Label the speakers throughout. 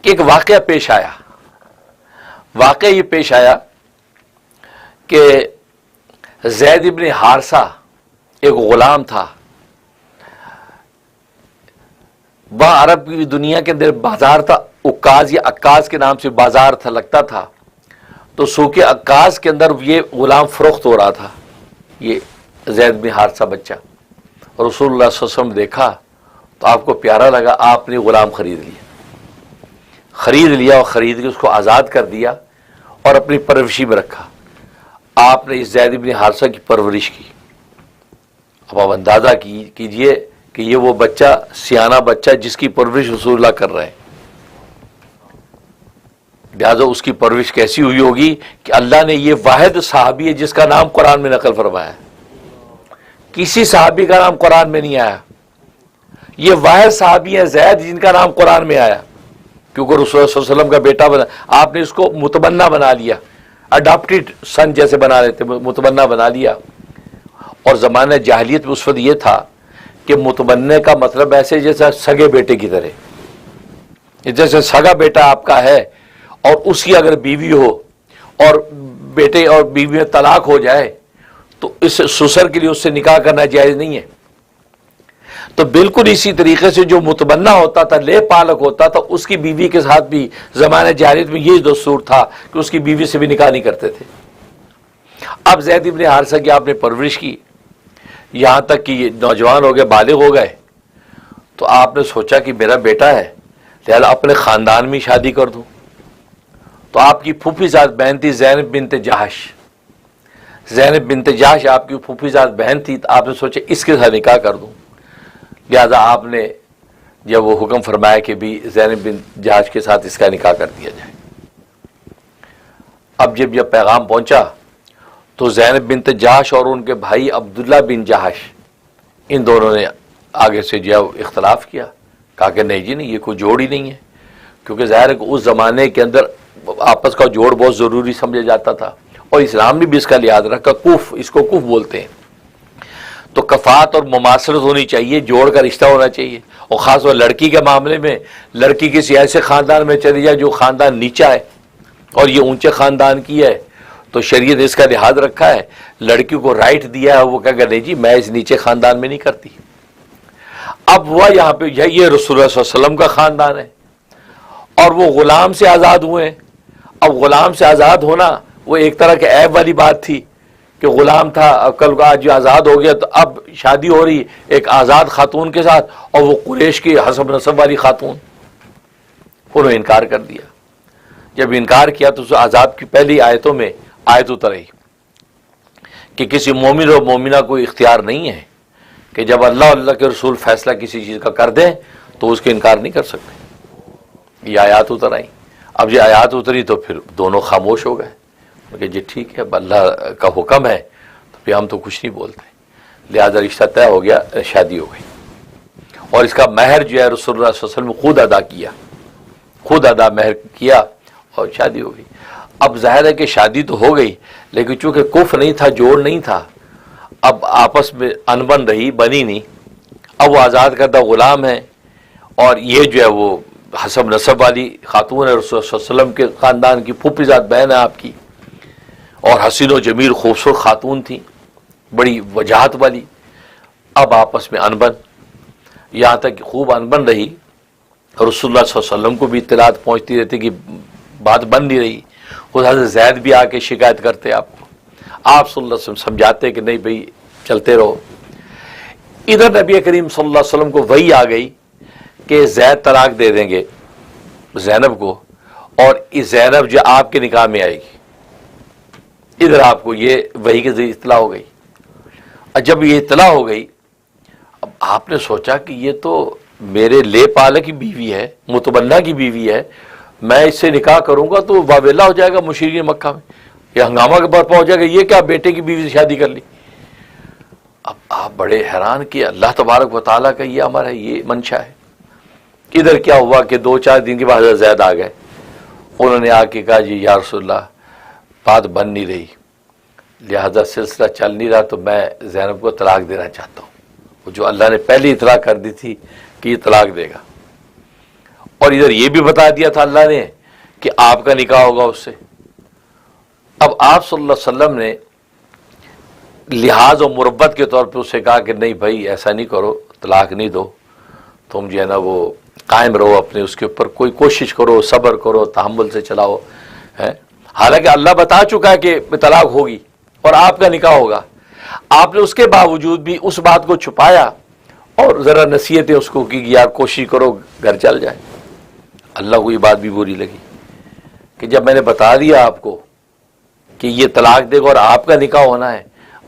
Speaker 1: کہ ایک واقعہ پیش آیا. واقعہ یہ پیش آیا کہ زید ابن حارثہ ایک غلام تھا. وہاں عرب کی دنیا کے اندر بازار تھا، عکاز یا عکاز کے نام سے بازار تھا، لگتا تھا. تو سوق عکاز کے اندر یہ غلام فروخت ہو رہا تھا، یہ زید بن حارثہ بچہ. رسول اللہ صلی اللہ علیہ وسلم دیکھا تو آپ کو پیارا لگا، آپ نے غلام خرید لیا اور خرید کے اس کو آزاد کر دیا اور اپنی پرورشی میں رکھا. آپ نے اس زید بن حارثہ کی پرورش کی. اب آپ اندازہ کیجئے کہ یہ وہ بچہ، سیانہ بچہ جس کی پرورش رسول اللہ کر رہے ہیں. لہٰذا اس کی پرورش کیسی ہوئی ہوگی کہ اللہ نے، یہ واحد صحابی ہے جس کا نام قرآن میں نقل فرمایا ہے. کسی صحابی کا نام قرآن میں نہیں آیا. یہ واحد صحابی ہے زید جن کا نام قرآن میں آیا، کیونکہ رسول اللہ صلی اللہ علیہ وسلم کا بیٹا بنا. آپ نے اس کو متبنہ بنا لیا، اڈاپٹیڈ سن جیسے بنا لیتے، متبنہ بنا لیا. اور زمانہ جاہلیت میں اس وقت یہ تھا کہ متبنہ کا مطلب ایسے جیسا سگے بیٹے کی طرح، جیسے سگا بیٹا آپ کا ہے اور اس کی اگر بیوی ہو اور بیٹے اور بیوی میں طلاق ہو جائے تو اس سسر کے لیے اس سے نکاح کرنا جائز نہیں ہے. تو بالکل اسی طریقے سے جو متبنہ ہوتا تھا، لے پالک ہوتا تھا، اس کی بیوی کے ساتھ بھی زمانہ جاہلیت میں یہ دستور تھا کہ اس کی بیوی سے بھی نکاح نہیں کرتے تھے. اب زید ابن حارثہ کی آپ نے پرورش کی یہاں تک کہ یہ نوجوان ہو گئے، بالغ ہو گئے. تو آپ نے سوچا کہ میرا بیٹا ہے، لہذا اپنے خاندان میں شادی کر دوں. تو آپ کی پھوپھی زاد بہن تھی زینب بنت جہش. زینب بنت جہش آپ کی پھوپھی زاد بہن تھی. تو آپ نے سوچا اس کے ساتھ نکاح کر دوں. لہذا آپ نے جب وہ حکم فرمایا کہ بھی زینب بنت جہش کے ساتھ اس کا نکاح کر دیا جائے. اب جب یہ پیغام پہنچا تو زینب بنت جہش اور ان کے بھائی عبداللہ بن جہش، ان دونوں نے آگے سے جو اختلاف کیا، کہا کہ نہیں جی نہیں، یہ کوئی جوڑ ہی نہیں ہے. کیونکہ ظاہر ہے کہ اس زمانے کے اندر آپس کا جوڑ بہت ضروری سمجھا جاتا تھا، اور اسلام نے بھی اس کا لحاظ رکھا. کف، اس کو کف بولتے ہیں. تو کفات اور مماثلت ہونی چاہیے، جوڑ کا رشتہ ہونا چاہیے. اور خاص طور لڑکی کے معاملے میں لڑکی کسی ایسے خاندان میں چلی جائے جو خاندان نیچا ہے اور یہ اونچے خاندان کی ہے، تو شریعت نے اس کا لحاظ رکھا ہے. لڑکی کو رائٹ دیا ہے، وہ کہے گا نہیں جی میں اس نیچے خاندان میں نہیں کرتی. اب وہ یہاں پہ یہ رسول اللہ صلی اللہ علیہ وسلم کا خاندان ہے اور وہ غلام سے آزاد ہوئے ہیں. اب غلام سے آزاد ہونا وہ ایک طرح کے عیب والی بات تھی کہ غلام تھا، کل کو آج آزاد ہو گیا. تو اب شادی ہو رہی ایک آزاد خاتون کے ساتھ، اور وہ قریش کی حسب نسب والی خاتون. انہوں نے انکار کر دیا. جب انکار کیا تو اس عذاب کی پہلی آیتوں میں آیت اتری کہ کسی مومن اور مومنہ کو اختیار نہیں ہے کہ جب اللہ اور اللہ کے رسول فیصلہ کسی چیز کا کر دیں تو اس کے انکار نہیں کر سکتے. یہ آیات اتر آئیں. اب یہ آیات اتری تو پھر دونوں خاموش ہو گئے کہ جی ٹھیک ہے، اب اللہ کا حکم ہے تو پھر ہم تو کچھ نہیں بولتے. لہذا رشتہ طے ہو گیا، شادی ہو گئی. اور اس کا مہر جو ہے رسول اللہ صلی اللہ علیہ وسلم خود ادا کیا، خود ادا مہر کیا اور شادی ہو گئی. اب ظاہر ہے کہ شادی تو ہو گئی، لیکن چونکہ کف نہیں تھا، جوڑ نہیں تھا، اب آپس میں انبن رہی، بنی نہیں. اب وہ آزاد کردہ غلام ہے اور یہ جو ہے وہ حسب نسب والی خاتون ہے، رسول اللہ صلی اللہ علیہ وسلم کے خاندان کی پھوپھی زاد بہن ہے آپ کی، اور حسین و جمیل خوبصورت خاتون تھی، بڑی وجاہت والی. اب آپس میں انبن، یہاں تک کہ خوب انبن رہی. رسول اللہ صلی اللہ علیہ وسلم کو بھی اطلاعات پہنچتی رہتی کہ بات بن نہیں رہی. خود حضرت زید بھی آ کے شکایت کرتے آپ کو، آپ صلی اللہ علیہ وسلم سمجھاتے کہ نہیں بھائی چلتے رہو. ادھر نبی کریم صلی اللہ علیہ وسلم کو وحی آ گئی کہ زید طلاق دے دیں گے زینب کو، اور اس زینب جو آپ کے نکاح میں آئے گی. ادھر آپ کو یہ وحی کے ذریعے اطلاع ہو گئی. اور جب یہ اطلاع ہو گئی، اب آپ نے سوچا کہ یہ تو میرے لے پالے کی بیوی ہے، متبنہ کی بیوی ہے، میں اس سے نکاح کروں گا تو واویلا ہو جائے گا مشرکین مکہ میں، یہ ہنگامہ کے برپا ہو جائے گا، یہ کیا بیٹے کی بیوی سے شادی کر لی. اب آپ بڑے حیران کہ اللہ تبارک و تعالیٰ کا یہ امر ہے، یہ منشا ہے. ادھر کیا ہوا کہ 2-4 دن کے بعد حضرت زید آ گئے. انہوں نے آ کے کہا جی یا رسول اللہ بات بن نہیں رہی، لہذا سلسلہ چل نہیں رہا، تو میں زینب کو طلاق دینا چاہتا ہوں. وہ جو اللہ نے پہلی اطلاع کر دی تھی کہ یہ طلاق دے گا. اور ادھر یہ بھی بتا دیا تھا اللہ نے کہ آپ کا نکاح ہوگا اس سے۔ اب آپ صلی اللہ علیہ وسلم نے لحاظ و مربت کے طور پہ اسے کہا کہ نہیں بھائی ایسا نہیں کرو، طلاق نہیں دو، تم جو ہے نا وہ قائم رہو اپنے اس کے اوپر، کوئی کوشش کرو، صبر کرو، تحمل سے چلاؤ ہے۔ حالانکہ اللہ بتا چکا ہے کہ طلاق ہوگی اور آپ کا نکاح ہوگا، آپ نے اس کے باوجود بھی اس بات کو چھپایا اور ذرا نصیحتیں اس کو کی کہ یار کوشش کرو گھر چل جائے۔ اللہ کو یہ بات بھی بری لگی کہ جب میں نے بتا دیا آپ کو کہ یہ طلاق دے گا اور آپ کا نکاح ہونا ہے،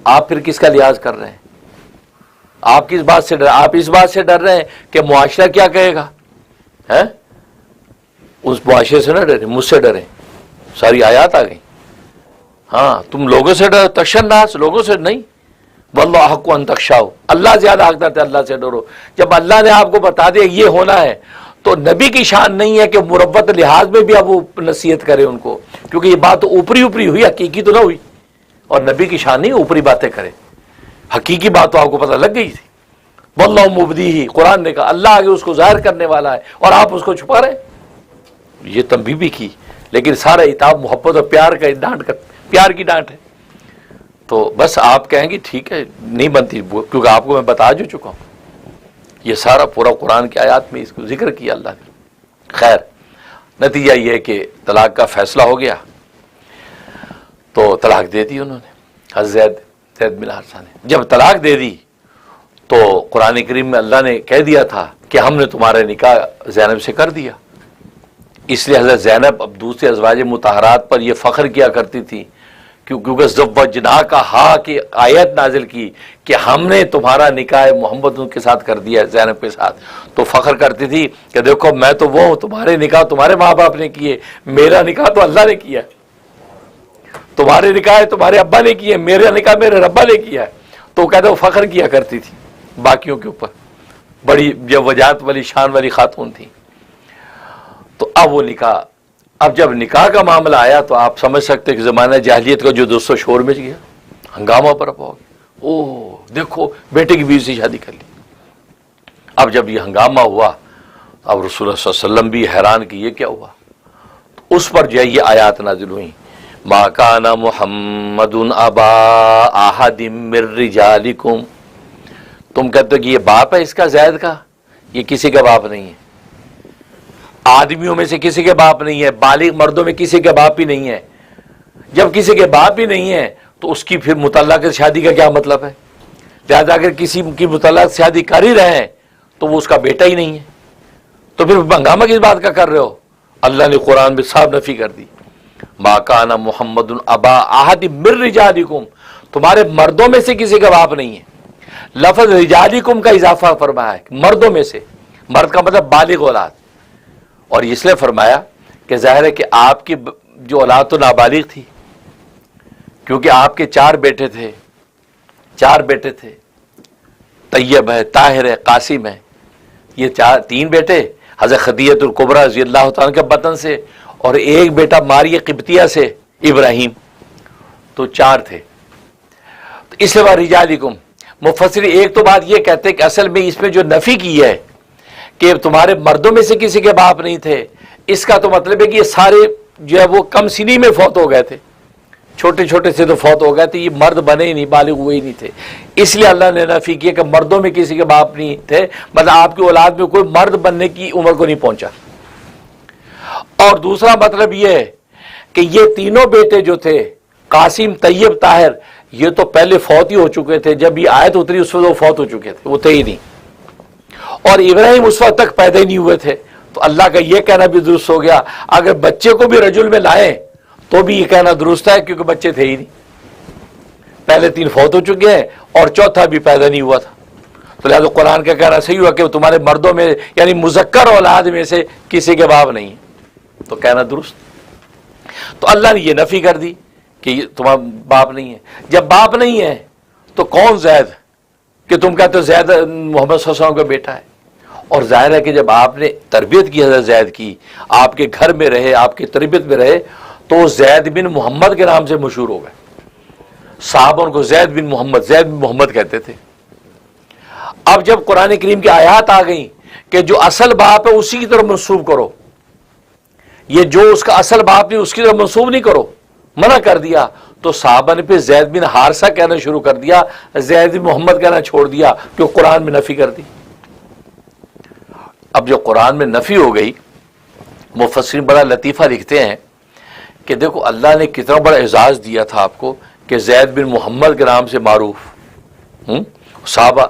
Speaker 1: آپ پھر کس کا لحاظ کر رہے ہیں؟ آپ کس بات سے آپ اس بات سے ڈر رہے ہیں کہ معاشرہ کیا کہے گا؟ اس معاشرے سے نہ ڈرے، مجھ سے ڈرے۔ ساری آیات آ گئی۔ ہاں تم لوگوں سے ڈرو، تخشى الناس، لوگوں سے نہیں، واللہ احق ان تخشاؤ، اللہ زیادہ حقدار ہے، اللہ سے ڈرو۔ جب اللہ نے آپ کو بتا دیا یہ ہونا ہے تو نبی کی شان نہیں ہے کہ مربت لحاظ میں بھی اب وہ نصیحت کرے ان کو، کیونکہ یہ بات تو اوپری اوپری ہوئی، حقیقی تو نہ ہوئی، اور نبی کی شان نہیں اوپری باتیں کرے، حقیقی بات تو آپ کو پتہ لگ گئی تھی۔ واللہ مبدیہ، قرآن نے کہا اللہ آگے اس کو ظاہر کرنے والا ہے اور آپ اس کو چھپا رہے ہیں۔ یہ تنبیہ بھی کی، لیکن سارا عتاب محبت اور پیار کا ڈانٹ، پیار کی ڈانٹ ہے۔ تو بس آپ کہیں گے ٹھیک ہے نہیں بنتی، کیونکہ آپ کو میں بتا جو چکا ہوں، یہ سارا پورا قرآن کی آیات میں اس کو ذکر کیا اللہ نے۔ خیر نتیجہ یہ ہے کہ طلاق کا فیصلہ ہو گیا، تو طلاق دے دی انہوں نے، زید بن حارثہ نے۔ جب طلاق دے دی تو قرآن کریم میں اللہ نے کہہ دیا تھا کہ ہم نے تمہارا نکاح زینب سے کر دیا۔ اس لیے حضرت زینب اب دوسرے ازواج مطہرات پر یہ فخر کیا کرتی تھی، کیونکہ زوجناہا کا ہا کی آیت نازل کی کہ ہم نے تمہارا نکاح محمد کے ساتھ کر دیا، زینب کے ساتھ، تو فخر کرتی تھی کہ دیکھو میں تو وہ ہوں، تمہارے نکاح تمہارے ماں باپ نے کیے، میرا نکاح تو اللہ نے کیا ہے، تمہارے نکاح تمہارے ابا نے کیے، میرا نکاح میرے ربا نے کیا ہے۔ تو کہتے وہ فخر کیا کرتی تھی باقیوں کے اوپر، بڑی جب وجاہت والی شان والی خاتون تھی۔ تو اب وہ نکاح، اب جب نکاح کا معاملہ آیا تو آپ سمجھ سکتے کہ زمانہ جاہلیت کا جو دوستوں شور مچ گیا، ہنگامہ برپا ہو گیا، اوہ دیکھو بیٹے کی بیوی سے شادی کر لی۔ اب جب یہ ہنگامہ ہوا اب رسول اللہ صلی اللہ علیہ وسلم بھی حیران کہ یہ کیا ہوا، تو اس پر جو ہے یہ آیات نازل ہوئیں، ما کان محمد ابا احد من رجالکم۔ تم کہتے ہو کہ یہ باپ ہے اس کا، زید کا، یہ کسی کا باپ نہیں ہے، آدمیوں میں سے کسی کے باپ نہیں ہے، بالغ مردوں میں کسی کے باپ ہی نہیں ہے۔ جب کسی کے باپ ہی نہیں ہے تو اس کی پھر مطلقہ شادی کا کیا مطلب ہے؟ لہٰذا اگر کسی کی مطلقہ شادی کر ہی رہے ہیں تو وہ اس کا بیٹا ہی نہیں ہے، تو پھر ہنگامہ کس بات کا کر رہے ہو؟ اللہ نے قرآن میں صاف نفی کر دی، ما کان محمد ابا احد من رجالکم، تمہارے مردوں میں سے کسی کا باپ نہیں ہے۔ لفظ رجالکم کا اضافہ فرمایا ہے، مردوں میں سے، مرد کا مطلب بالغ اولاد، اور اس لیے فرمایا کہ ظاہر ہے کہ آپ کی جو اولاد تو نابالغ تھی، کیونکہ آپ کے چار بیٹے تھے، طیب ہے، طاہر ہے، قاسم ہے، یہ تین بیٹے حضرت خدیجہ الکبریٰ رضی اللہ تعالیٰ کے بطن سے، اور ایک بیٹا ماریہ قبطیہ سے ابراہیم، تو چار تھے۔ تو اس لیے رجالکم، مفسر ایک تو بات یہ کہتے کہ اصل میں اس میں جو نفی کی ہے کہ تمہارے مردوں میں سے کسی کے باپ نہیں تھے، اس کا تو مطلب ہے کہ یہ سارے جو ہے وہ کم سنی میں فوت ہو گئے تھے، چھوٹے چھوٹے سے تو فوت ہو گئے تھے، یہ مرد بنے ہی نہیں، بالغ ہوئے ہی نہیں تھے، اس لیے اللہ نے نفی کیا کہ مردوں میں کسی کے باپ نہیں تھے، مطلب آپ کی اولاد میں کوئی مرد بننے کی عمر کو نہیں پہنچا۔ اور دوسرا مطلب یہ ہے کہ یہ تینوں بیٹے جو تھے، قاسم، طیب، طاہر، یہ تو پہلے فوت ہی ہو چکے تھے، جب یہ آیت اتری اس وقت وہ فوت ہو چکے تھے، وہ تھے ہی نہیں، اور ابراہیم اس وقت تک پیدا ہی نہیں ہوئے تھے۔ تو اللہ کا یہ کہنا بھی درست ہو گیا، اگر بچے کو بھی رجل میں لائیں تو بھی یہ کہنا درست ہے، کیونکہ بچے تھے ہی نہیں، پہلے تین فوت ہو چکے ہیں اور چوتھا بھی پیدا نہیں ہوا تھا، تو لہٰذا قرآن کا کہنا صحیح ہوا کہ تمہارے مردوں میں یعنی مذکر اولاد میں سے کسی کے باپ نہیں ہے، تو کہنا درست۔ تو اللہ نے یہ نفی کر دی کہ یہ تمہارا باپ نہیں ہے۔ جب باپ نہیں ہے تو کون زید کہ تم کہتے ہو زید محمد صلی اللہ علیہ وسلم کا بیٹا ہے؟ اور ظاہر ہے کہ جب آپ نے تربیت کی حضرت زید کی، آپ کے گھر میں رہے، آپ کی تربیت میں رہے، تو زید بن محمد کے نام سے مشہور ہو گئے، صحابہ ان کو زید بن محمد کہتے تھے۔ اب جب قرآن کریم کی آیات آ گئیں کہ جو اصل باپ ہے اسی کی طرف منسوب کرو، یہ جو اس کا اصل باپ نہیں اس کی طرف منسوب نہیں کرو، منع کر دیا. تو صحابہ نے پھر زید بن حارثہ کہنا شروع کر دیا، زید بن محمد کہنا چھوڑ دیا، جو قرآن میں نفی کر دی. اب جو قرآن میں نفی ہو گئی، مفسرین بڑا لطیفہ لکھتے ہیں کہ دیکھو اللہ نے کتنا بڑا اعزاز دیا تھا آپ کو کہ زید بن محمد کے نام سے معروف صحابہ،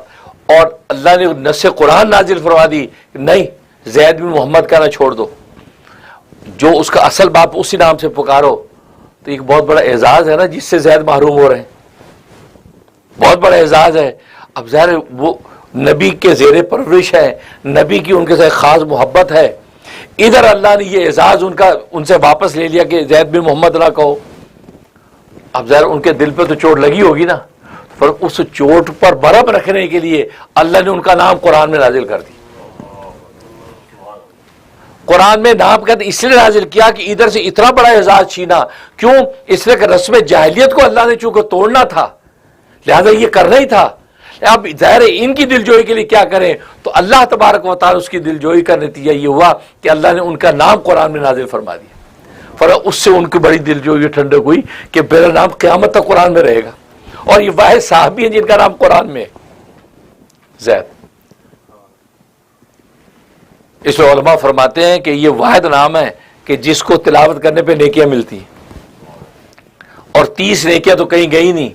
Speaker 1: اور اللہ نے نص قرآن نازل فرما دی نہیں زید بن محمد کا نہ چھوڑ دو، جو اس کا اصل باپ اسی نام سے پکارو. تو ایک بہت بڑا اعزاز ہے نا جس سے زید محروم ہو رہے ہیں، بہت بڑا اعزاز ہے. اب ظاہر وہ نبی کے زیر پرورش ہے، نبی کی ان کے ساتھ خاص محبت ہے، ادھر اللہ نے یہ اعزاز ان سے واپس لے لیا کہ زید بن محمد نہ کہو. اب ظاہر ان کے دل پہ تو چوٹ لگی ہوگی نا، پر اس چوٹ پر برہم رکھنے کے لیے اللہ نے ان کا نام قرآن میں نازل کر دی. قرآن میں نام کا اس لیے نازل کیا کہ ادھر سے اتنا بڑا اعزاز چھینا. کیوں؟ اس لیے کہ رسم جاہلیت کو اللہ نے چونکہ توڑنا تھا، لہذا یہ کرنا ہی تھا. اب ظاہر ان کی دل جوئی کے لیے کیا کریں، تو اللہ تبارک و تعالی اس کی دل جوئی کا نتیجہ یہ ہوا کہ اللہ نے ان کا نام قرآن میں نازل فرما دیا. اس سے ان کی بڑی دل جوئی ٹھنڈک ہوئی کہ میرا نام قیامت تک قرآن میں رہے گا. اور یہ واحد صحابی ہیں جن کا نام قرآن میں زید. اس میں علماء فرماتے ہیں کہ یہ واحد نام ہے کہ جس کو تلاوت کرنے پہ نیکیاں ملتی ہیں، اور 30 نیکیاں تو کہیں گئی نہیں.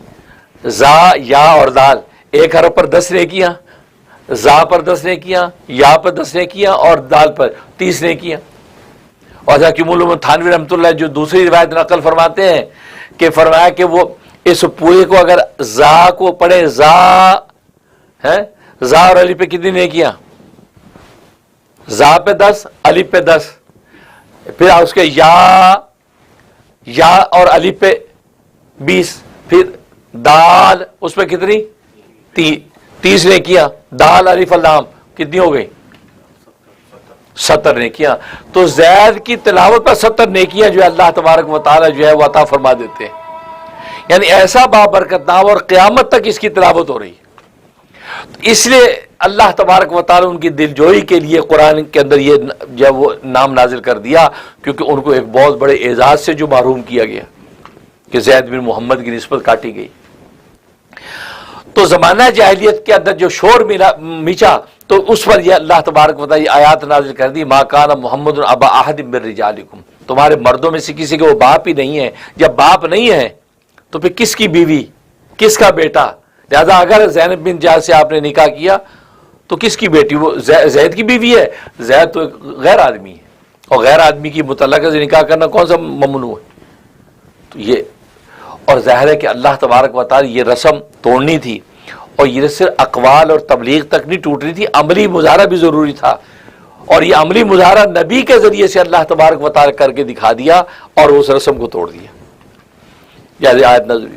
Speaker 1: زا، یا اور دال، ایک حرف پر 10 نیکیاں، زا پر 10 نیکیاں، یا پر 10 نیکیاں اور دال پر 30 نیکیاں. اور حکیم علوم تھانوی رحمۃ اللہ جو دوسری روایت نقل فرماتے ہیں کہ فرمایا کہ وہ اس پورے کو اگر زا کو پڑھے، زا ہے، زا اور علی پہ کتنی نیکیاں؟ زا پہ 10، علی پہ 10، پھر اس کے یا اور علی پہ 20، پھر دال اس پہ کتنی؟ 30 نیکیاں. دال الف لام کتنی ہو گئی؟ 70 نیکیاں. تو زید کی تلاوت پر 70 نیکیاں جو ہے اللہ تبارک و تعالی جو ہے وہ عطا فرما دیتے ہیں. یعنی ایسا بابرکت نام، اور قیامت تک اس کی تلاوت ہو رہی ہے. اس لیے اللہ تبارک و تعالی ان کی دل جوئی کے لیے قرآن کے اندر یہ جب وہ نام نازل کر دیا، کیونکہ ان کو ایک بہت بڑے اعزاز سے جو محروم کیا گیا کہ زید بن محمد کی نسبت کاٹی گئی. تو زمانہ جاہلیت کے اندر جو شور میچا، تو اس پر یہ اللہ تبارک و تعالی آیات نازل کر دی، ما کان محمد ابا احد من رجالکم، تمہارے مردوں میں سے کسی کے وہ باپ ہی نہیں ہے. جب باپ نہیں ہے تو پھر کس کی بیوی، کس کا بیٹا؟ لہذا اگر زینب بن جہش سے آپ نے نکاح کیا تو کس کی بیٹی؟ وہ زید کی بیوی ہے. زید تو ایک غیر آدمی ہے، اور غیر آدمی کی متعلقہ سے نکاح کرنا کون سا ممنوع ہے؟ تو یہ، اور ظاہر ہے کہ اللہ تبارک و تعالی یہ رسم توڑنی تھی، اور یہ صرف اقوال اور تبلیغ تک نہیں ٹوٹنی تھی، عملی مظاہرہ بھی ضروری تھا. اور یہ عملی مظاہرہ نبی کے ذریعے سے اللہ تبارک و تعالی کر کے دکھا دیا اور اس رسم کو توڑ دیا. یہ آیت نازل ہوئی.